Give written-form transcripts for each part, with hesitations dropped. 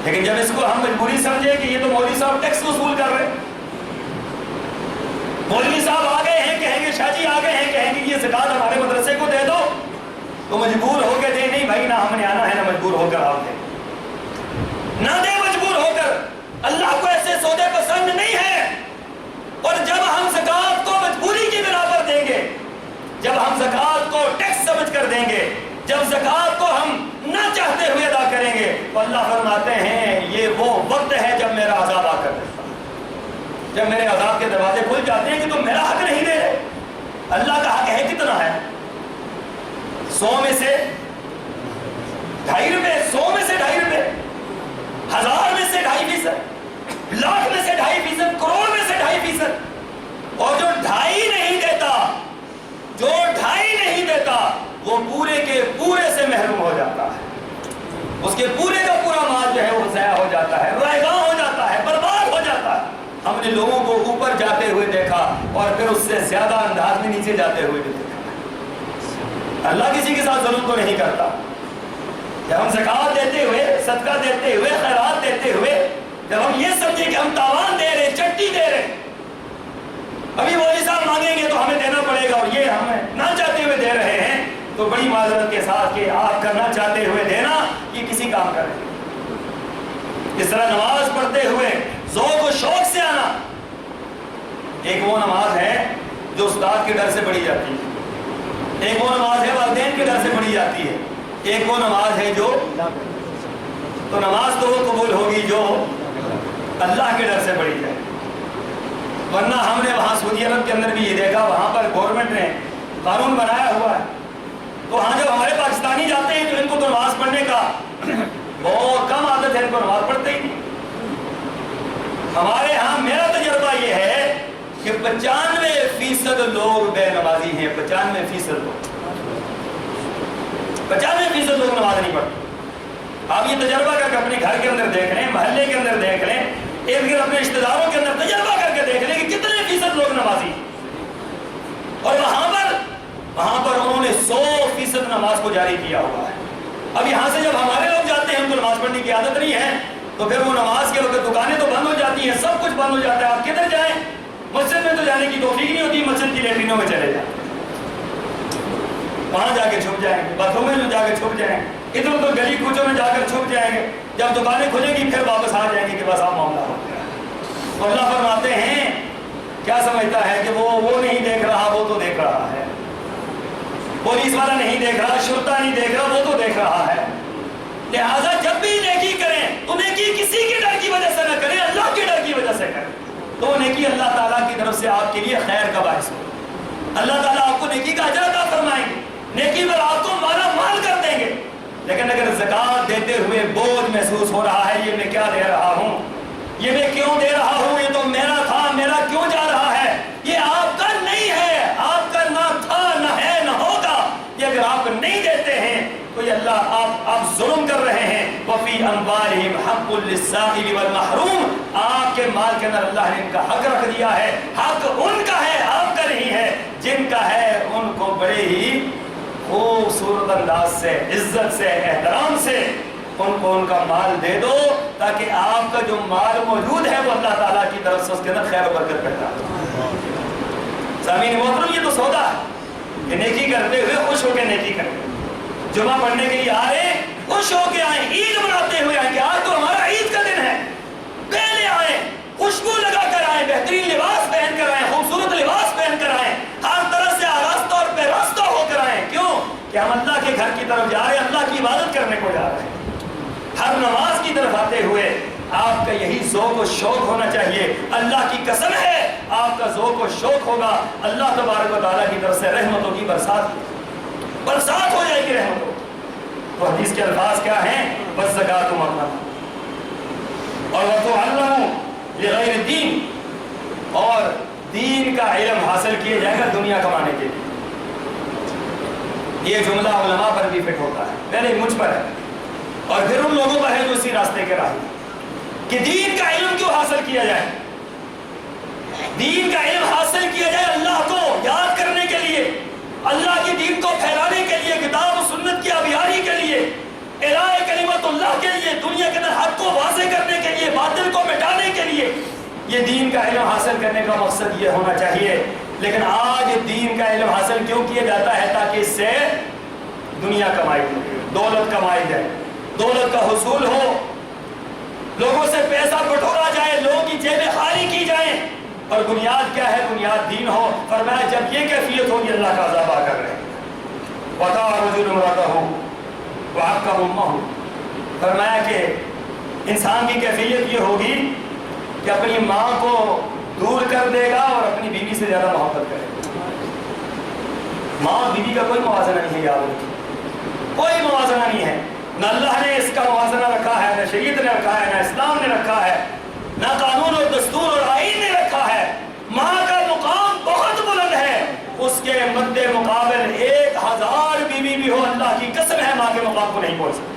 لیکن جب اس کو ہم مجبوری سمجھے کہ یہ تو مولوی صاحب ٹیکس وصول کر رہے ہیں، مولوی صاحب آ گئے ہیں کہیں گے، شاہ جی آ گئے ہیں کہیں گے یہ زکات ہمارے مدرسے کو دے دو، تو مجبور ہو کے دے، نہیں بھائی نہ ہم نے آنا ہے نہ مجبور ہو کر آپ دیں، نہ دے مجبور ہو کر، اللہ کو ایسے سودے پسند نہیں ہے۔ اور جب ہم زکات کو مجبوری کی بنا پر دیں گے، جب ہم زکات کو ٹیکس سمجھ کر دیں گے، جب زکات کو ہم نہ چاہتے ہوئے ادا کریں گے، تو اللہ فرماتے ہیں یہ وہ وقت ہے جب میرا عذاب آ کر دیتا ہے، جب میرے عذاب کے دروازے کھل جاتے ہیں کہ تم میرا حق نہیں دے رہے۔ اللہ کا حق ہے کتنا ہے؟ 100 میں سے 2.5 روپے، 100 میں سے 2.5 روپے، 1000 میں سے 2.5%، لاکھ میں سے 2.5%، کروڑ میں سے 2.5%۔ اور جو 2.5 نہیں دیتا، جو 2.5 نہیں دیتا، وہ پورے کے پورے سے محروم ہو جاتا ہے، اس کے پورے کا پورا مال جو ہے وہ ضائع ہو جاتا ہے، رائگاں ہو جاتا ہے، برباد ہو جاتا ہے۔ ہم نے لوگوں کو اوپر جاتے ہوئے دیکھا اور پھر اس سے زیادہ انداز میں نیچے جاتے ہوئے بھی دیکھا۔ اللہ کسی کے ساتھ ظلم تو نہیں کرتا۔ جب ہم زکات دیتے ہوئے، صدقہ دیتے ہوئے، خیرات دیتے ہوئے، جب ہم یہ سمجھے کہ ہم تاوان دے رہے، چٹی دے رہے، ابھی مولوی صاحب مانگیں گے تو ہمیں دینا پڑے گا، اور یہ ہمیں نہ چاہتے ہوئے دے رہے ہیں، تو بڑی معذرت کے ساتھ کہ آپ کرنا چاہتے ہوئے دینا یہ کسی کام کا نہیں۔ اس طرح نماز پڑھتے ہوئے ذوق و شوق سے آنا، ایک وہ نماز ہے جو استاد کے ڈر سے پڑھی جاتی ہے، ایک وہ نماز ہے والدین کے ڈر سے پڑھی جاتی ہے، ایک وہ نماز ہے جو، تو نماز تو وہ قبول ہوگی جو اللہ کے ڈر سے پڑھی جائے۔ ورنہ ہم نے وہاں سعودی عرب کے اندر بھی یہ دیکھا، وہاں پر گورنمنٹ نے قانون بنایا ہوا ہے، تو ہاں جب ہمارے پاکستانی جاتے ہیں تو ان کو تو نماز پڑھنے کا بہت کم عادت ہے، ان کو نماز پڑھتے ہی نہیں۔ ہمارے ہاں میرا تجربہ یہ ہے کہ 95% لوگ بے نمازی ہیں، 95% لوگ، 95% لوگ نماز نہیں پڑھتے۔ آپ یہ تجربہ کر کے اپنے گھر کے اندر دیکھ لیں، محلے کے اندر دیکھ لیں، ارد گرد اپنے رشتے داروں کے اندر تجربہ کر کے دیکھ لیں کہ کتنے فیصد لوگ نمازی ہیں۔ اور وہاں پر انہوں نے 100% نماز کو جاری کیا ہوا ہے۔ اب یہاں سے جب ہمارے لوگ جاتے ہیں، ان کو نماز پڑھنے کی عادت نہیں ہے، تو پھر وہ نماز کے وقت دکانیں تو بند ہو جاتی ہیں، سب کچھ بند ہو جاتا ہے، آپ کدھر جائیں؟ مسجد میں تو جانے کی توفیق نہیں ہوتی، مسجد کی لیٹرینوں میں چلے جائیں، وہاں جا کے چھپ جائیں گے، باتھوں میں جا کے چھپ جائیں گے، ادھر ادھر گلی کوچوں میں جا کر چھپ جائیں گے، جب دکانیں کھلیں گی پھر واپس آ جائیں گے کہ بس آپ معاملہ ہو گیا۔ تو اللہ فرماتے ہیں کیا سمجھتا ہے کہ وہ نہیں دیکھ رہا، وہ تو دیکھ رہا ہے، پولیس والا نہیں دیکھ رہا، شرطا نہیں دیکھ رہا، وہ تو دیکھ رہا ہے۔ لہٰذا جب بھی نیکی کریں تو نیکی کسی کے ڈر کی وجہ سے نہ کریں، اللہ کے ڈر کی وجہ سے کریں، تو نیکی اللہ تعالیٰ کی طرف سے آپ کے لیے خیر کا باعث ہو، اللہ تعالیٰ آپ کو نیکی کا اجر عطا فرمائیں گے، نیکی پر آپ کو مالا مال کر دیں گے۔ لیکن اگر زکات دیتے ہوئے بوجھ محسوس ہو رہا ہے، یہ میں کیا دے رہا ہوں، یہ میں کیوں دے رہا ہوں، یہ تو میرا تھا، میرا کیوں جا رہا ہے، یہ آپ کا نہیں ہے، آپ کا نہ تھا، نہ ہے، نہ ہوگا، یہ اگر آپ نہیں دیتے ہیں تو یہ اللہ آپ ظلم کر رہے ہیں۔ وَفِي أَمْوَالِهِمْ حَقٌّ لِلسَّائِلِ وَالْمَحْرُومِ، آپ کے مال کے اندر اللہ نے ان کا حق رکھ دیا ہے، حق ان کا ہے، آپ کا نہیں ہے، جن کا ہے ان کو بڑے ہی خوبصورت انداز سے، عزت سے، احترام سے ان کو ان کا مال دے دو، تاکہ آپ کا جو مال موجود ہے وہ اللہ تعالیٰ کی طرف سے اس کے اندر خیر و برکت پیدا ہو۔ سامعین محترم، یہ تو سودا ہے کہ نیکی کرتے ہوئے خوش ہو کے نیکی کریں، جمعہ پڑھنے کے لیے آ رہے ہیں، خوش ہو کے آئیں، عید مناتے ہوئے آئیں کہ آج تو ہمارا عید کا دن ہے، پہلے آئیں، خوشبو لگا کر آئیں، بہترین لباس پہن کر آئیں، خوبصورت لباس پہن کر آئیں، ہر طرح سے آراستہ اور پیراستہ ہو کر آئیں۔ کیوں؟ کہ ہم اللہ کے گھر کی طرف جا رہے ہیں، اللہ کی عبادت کرنے کو جا رہے ہیں۔ ہر نماز کی طرف آتے ہوئے آپ کا یہی ذوق و شوق ہونا چاہیے، اللہ کی قسم ہے آپ کا ذوق و شوق ہوگا، اللہ تبارک و تعالیٰ کی طرف سے رحمتوں کی برسات ہو جائے گی، رحمتوں۔ تو حدیث کے الفاظ کیا ہیں؟ وَالزَّکَاةُ مَغْنَمٌ، اور وَتُعَلَّمُ لِغَيْرِ الدِّینِ، اور دین کا علم حاصل کیا جائے گا دنیا کمانے کے لیے۔ یہ جملہ علماء پر بھی فٹ ہوتا ہے، پہلے مجھ پر ہے اور پھر ان لوگوں پر ہے جو اسی راستے کے راہی، کہ دین کا علم کیوں حاصل کیا جائے؟ دین کا علم حاصل کیا جائے اللہ کو یاد کرنے کے لیے، اللہ کی دین کو پھیلانے کے لیے، کتاب و سنت کی ابیاری کے لیے، اعلاء کلمت اللہ کے لیے، دنیا کے اندر حق کو واضح یہ دین کا علم حاصل کرنے کا مقصد یہ ہونا چاہیے. لیکن آج دین کا علم حاصل کیوں کیا جاتا ہے؟ تاکہ اس سے دنیا کمائی جائے، دولت کمائی جائے، دولت کا حصول ہو، لوگوں سے پیسہ بٹورا جائے، لوگوں کی جیبیں خالی کی جائیں. اور بنیاد کیا ہے؟ بنیاد دین ہو. فرمایا جب یہ کیفیت ہوگی اللہ کا عذاب آ کر رہے. وَطَاعَ رَجُلٌ امْرَأَتَهُ وَعَقَّ أُمَّهُ. فرمایا کہ انسان کی کیفیت یہ ہوگی کہ اپنی ماں کو دور کر دے گا اور اپنی بیوی سے زیادہ محبت کرے گا. ماں بیوی کا کوئی موازنہ نہیں ہے، یاد رکھیں، کوئی موازنہ نہیں ہے. نہ اللہ نے اس کا موازنہ رکھا ہے، نہ شریعت نے رکھا ہے، نہ اسلام نے رکھا ہے، نہ قانون اور دستور اور آئین نے رکھا ہے. ماں کا مقام بہت بلند ہے. اس کے مد مقابل 1000 بیوی بھی ہو، اللہ کی قسم ہے ماں کے مقام کو نہیں پہنچ سکتی.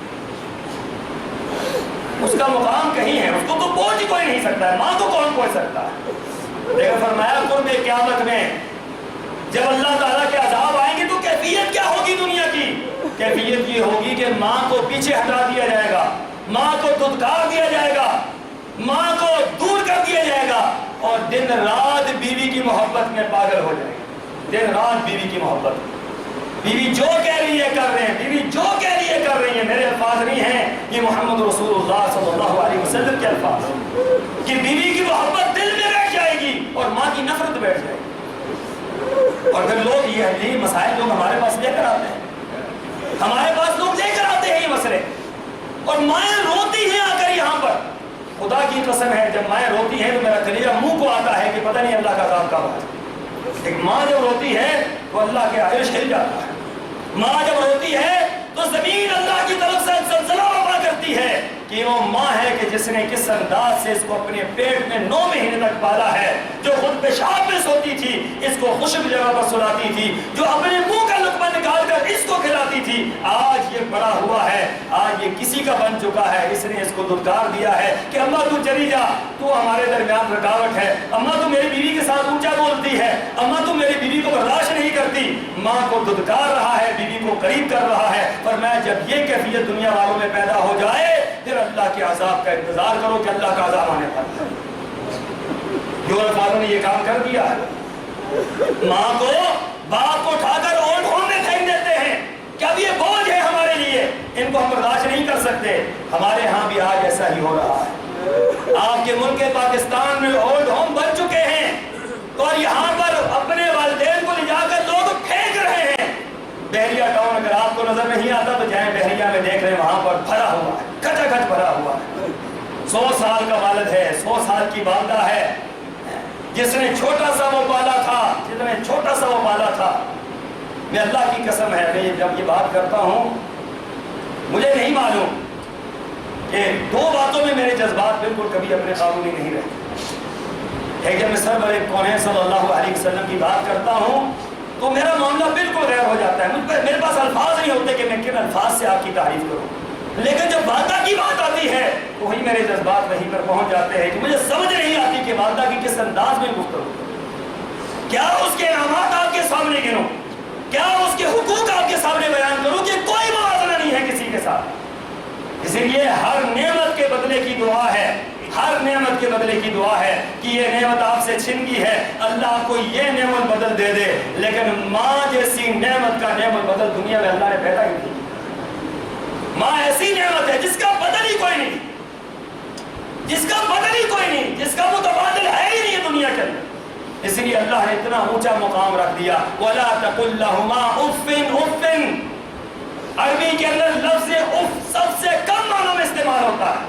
اس کا مقام کہیں ہے، اس کو تو پہنچ کوئی نہیں سکتا ہے. ماں کو کون پہنچ سکتا ہے؟ لیکن فرمایا قرب قیامت میں جب اللہ تعالیٰ کے عذاب آئیں گے تو کیفیت کیا ہوگی دنیا کی؟ کیفیت یہ ہوگی کہ ماں کو پیچھے ہٹا دیا جائے گا، ماں کو دھتکار دیا جائے گا، ماں کو دور کر دیا جائے گا، اور دن رات بیوی کی محبت میں پاگل ہو جائے گا. دن رات بیوی کی محبت، بیوی جو کہہ رہی ہے کر رہے ہیں، بیوی جو کہہ رہی ہے کر رہی ہے. میرے الفاظ نہیں ہیں، یہ محمد رسول اللہ صلی اللہ علیہ وسلم کے الفاظ کہ بیوی کی محبت دل میں بیٹھ جائے گی اور ماں کی نفرت بیٹھ جائے گی. اور پھر لوگ یہ مسائل لوگ ہمارے پاس لے کر آتے ہیں، ہمارے پاس لوگ لے کر آتے ہیں یہ مسئلے، اور مائیں روتی ہیں آ کر یہاں پر. خدا کی قسم ہے جب مائیں روتی ہیں تو میرا کلیجہ منہ کو آتا ہے کہ پتہ نہیں اللہ کا عذاب کب آئے. ایک ماں جب روتی ہے تو اللہ کے عرش ہل جاتا ہے. ماں جب روتی ہے تو زمین اللہ کی طرف سے زلزلہ وقع کرتی ہے کہ وہ ماں ہے کہ جس نے کس انداز سے اس کو اپنے پیٹ میں 9 مہینے تک پالا ہے، جو خود پیشاب میں سوتی تھی، اس کو خشک جگہ پر سلاتی تھی، جو اپنے منہ کا لقمہ نکال کر اس کو کھلاتی تھی. آج یہ بڑا ہوا ہے، آج یہ کسی کا بن چکا ہے. اس نے اس کو دھتکار دیا ہے کہ اماں تو چلی جا، تو ہمارے درمیان رکاوٹ ہے، اماں تو میری بیوی کے ساتھ اونچا بولتی ہے، اماں تو میری بیوی کو برداشت نہیں کرتی. ماں کو دھتکار رہا ہے، بیوی کو قریب کر رہا ہے. پر میں جب یہ کیفیت دنیا والوں میں پیدا ہو جائے پھر اللہ کے عذاب کا انتظار کرو کہ اللہ کا عذاب آنے پر. یورپ والوں نے یہ کام کر دیا ہے، ماں کو باپ کو اٹھا کر اولڈ ہوم میں پھینک دیتے ہیں کہ اب یہ بوجھ ہے ہمارے لیے، ان کو ہم برداشت نہیں کر سکتے. ہمارے ہاں بھی آج ایسا ہی ہو رہا ہے. آپ کے ملک پاکستان میں اولڈ ہوم بن چکے ہیں اور یہاں پر اپنے والدین کو لے جا کر لوگ پھینک رہے ہیں. بحریہ ٹاؤن اگر آپ کو نظر نہیں آتا تو جائیں بحریہ میں دیکھ رہے ہیں، وہاں پر بھرا ہوا ہے، کھچا کھچ بھرا ہوا ہے. 100 سال کا والد ہے، 100 سال کی والدہ ہے، جس نے چھوٹا سا وہ پالا تھا، جتنے چھوٹا سا وہ پالا تھا. میں اللہ کی قسم ہے، میں جب یہ بات کرتا ہوں مجھے نہیں معلوم کہ 2 باتوں میں میرے جذبات بالکل کبھی اپنے قابو میں نہیں رہتے. ایک جب میں سرور کونین صلی اللہ علیہ وسلم کی بات کرتا ہوں تو میرا معاملہ بالکل غیر ہو جاتا ہے. میرے پاس الفاظ نہیں ہوتے کہ میں کن الفاظ سے آپ کی تعریف کروں. لیکن جب والدہ کی بات آتی ہے تو وہی میرے جذبات وہیں پر پہنچ جاتے ہیں کہ مجھے سمجھ نہیں آتی کہ والدہ کی کس انداز میں گفتگو کروں. کیا اس کے انعامات آپ کے سامنے گنوں، کیا اس کے حقوق آپ کے سامنے بیان کروں کہ کوئی موازنہ نہیں ہے کسی کے ساتھ. اسی لیے ہر نعمت کے بدلے کی دعا ہے، ہر نعمت کے بدلے کی دعا ہے کہ یہ نعمت آپ سے چھن گئی ہے، اللہ کو یہ نعمت بدل دے دے. لیکن ماں جیسی نعمت کا نعمت بدل دنیا میں اللہ نے پیدا ہی نہیں. ماں ایسی نعمت ہے جس کا بدل ہی کوئی نہیں، جس کا بدل ہی کوئی نہیں، جس کا متبادل ہے ہی نہیں دنیا کے اندر. اس لیے اللہ نے اتنا اونچا مقام رکھ دیا. وَلَا تَقُلْ لَهُمَا اُفٍّ اُفٍّ. عربی کے اندر لفظ اف سب سے کم معنوں میں استعمال ہوتا ہے.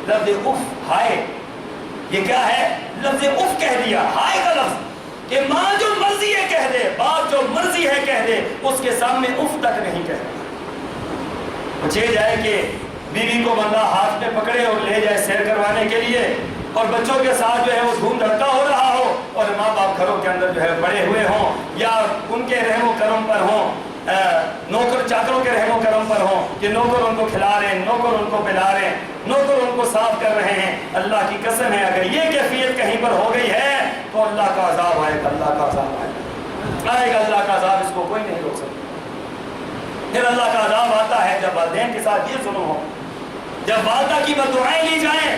لفظ اف ہائے، یہ کیا ہے؟ لفظ اف کہہ دیا، ہائے کا لفظ کہ ماں جو مرضی ہے کہہ دے، باپ جو مرضی ہے کہہ دے، اس کے سامنے اف تک نہیں کہہ. پوچھے جائے کہ بیوی کو بندہ ہاتھ میں پکڑے اور لے جائے سیر کروانے کے لیے اور بچوں کے ساتھ جو ہے وہ دھوم دھڑکا ہو رہا ہو اور ماں باپ گھروں کے اندر جو ہے بڑے ہوئے ہوں یا ان کے رحم و کرم پر ہوں، نوکر چاکروں کے رحم و کرم پر ہوں کہ نوکر ان کو کھلا رہے ہیں، نوکر ان کو پلا رہے ہیں، نوکر ان کو صاف کر رہے ہیں. اللہ کی قسم ہے اگر یہ کیفیت کہیں پر ہو گئی ہے تو اللہ کا عذاب آئے گا، اللہ کا عذاب آئے گا، اللہ کا عذاب اس کو کوئی نہیں روک سکتا. پھر اللہ کا عذاب آتا ہے جب والدین کے ساتھ یہ ظلم ہو، جب والدہ کی بددعائیں لی جائیں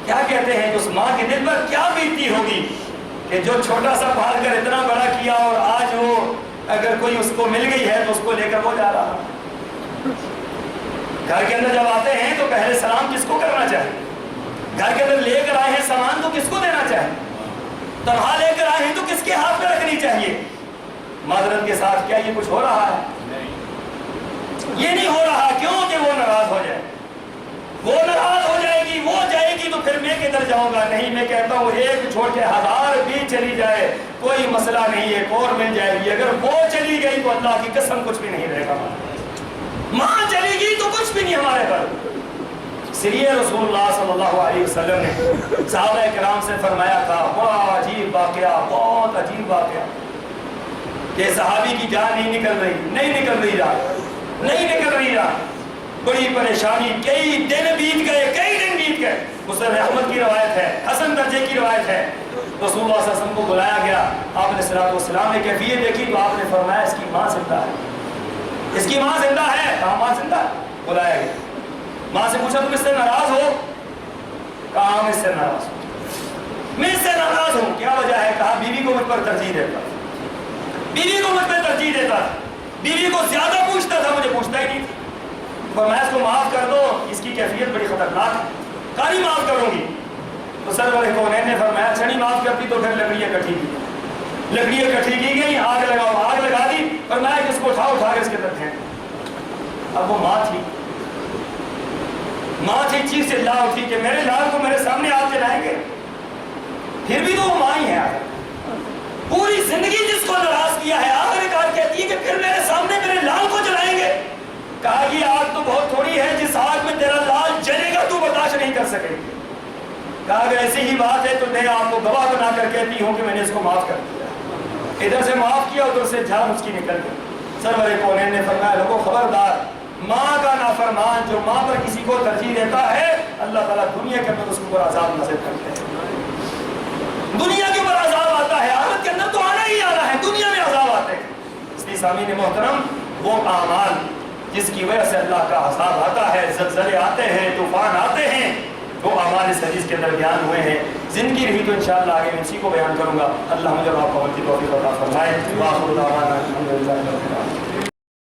کیا کہتے ہیں اس ماں کے دل پر کیا بیتتی ہوگی کہ جو چھوٹا سا پال کر اتنا بڑا کیا اور آج وہ اگر کوئی اس کو مل گئی ہے تو اس کو لے کر وہ جا رہا. گھر کے اندر جب آتے ہیں تو پہلے سلام کس کو کرنا چاہیے؟ گھر کے اندر لے کر آئے ہیں سامان تو کس کو دینا چاہیے؟ تنہا لے کر آئے ہیں تو کس کے ہاتھ میں رکھنی چاہیے؟ معذرت کے ساتھ کیا یہ کچھ ہو رہا ہے؟ یہ نہیں ہو رہا. کیوں کہ وہ ناراض ہو جائے. وہ ناراض ہو جائے گی, وہ جائے گی تو پھر میں کدھر جاؤں گا؟ نہیں, میں کہتا ہوں ایک چھوڑ کے 1000 بھی چلی جائے کوئی مسئلہ نہیں, ایک اور مل جائے گی. اگر وہ چلی گئی تو اللہ کی قسم کچھ بھی نہیں رہے گا. ماں چلی گئی تو کچھ بھی نہیں ہمارے پر. اس لیے رسول اللہ صلی اللہ علیہ وسلم نے صحابہ کرام سے فرمایا تھا, بڑا عجیب واقعہ, بہت عجیب واقعہ, کہ صحابی کی جان نہیں نکل رہی جان, بڑی پریشانی, کئی دن بیت گئے. مسلم احمد کی روایت ہے, حسن درجے کی روایت ہے. رسول اللہ صلی اللہ علیہ وسلم کو بلایا گیا, آپ نے صلی اللہ علیہ وسلم نے کیفیت دیکھی تو آپ نے فرمایا اس کی ماں زندہ ہے. اس کی ماں زندہ ہے. کہا ماں زندہ ہے. بلایا گیا, ماں سے پوچھا تم اس سے ناراض ہو؟ کہا میں اس سے ناراض ہوں. میں اس سے ناراض ہوں. کیا وجہ ہے؟ کہا بیوی کو مجھ پر ترجیح دیتا, بیوی کو مجھ پر ترجیح دیتا, بیوی کو زیادہ پوچھتا تھا, مجھے پوچھتا ہی نہیں تھا. فرمایا اس کو معاف کر دو, اس کی کیفیت بڑی خطرناک ہے. کہا نہیں معاف کروں گی. تو سرور کونین نے فرمایا اچھا نہیں معاف کرتی تو پھر لکڑیاں کٹھی کی گئی, آگ لگاؤ, آگ لگا دی. فرمایا کہ اس کو اٹھا کے اس کے اندر پھینک. اب وہ ماں تھی, چیخ سے لا اٹھی کہ میرے لال کو میرے سامنے آپ جلائیں گے. پھر بھی تو وہ ماں ہی ہے. پوری زندگی جس کو ناراض کیا ہے, آخرکار کہتی ہے کہ پھر میرے سامنے میرے لال کو جلائیں گے. کہا یہ آگ تو بہت تھوڑی ہے, جس آگ میں تیرا لال جلے گا تو برداشت نہیں کر سکے. کہا اگر ایسی ہی بات ہے تو میں آپ کو گواہ بنا کر کہتی ہوں کہ میں نے اس کو معاف کر دیا. ادھر سے معاف کیا, ادھر سے جان اس کی نکل گئی. سرور کونین نے فرمایا لوگوں خبردار, ماں کا نافرمان جو ماں پر کسی کو ترجیح دیتا ہے اللہ تعالیٰ دنیا کے اندر اس کو عذاب نازل کرتے ہیں. دنیا کے اوپر عذاب آتا ہے, آخرت کے اندر تو آنا ہی آنا ہے, دنیا میں عذاب آتے ہیں. اس لیے سامعین محترم, وہ اعمال جس کی وجہ سے اللہ کا عذاب آتا ہے, زلزلے آتے ہیں, طوفان آتے ہیں, وہ اعمال اس حدیث کے اندر بیان ہوئے ہیں. زندگی رہی تو انشاءاللہ آگے میں اسی کو بیان کروں گا. اللہ مجھے اور آپ کو توفیق عطا فرمائے.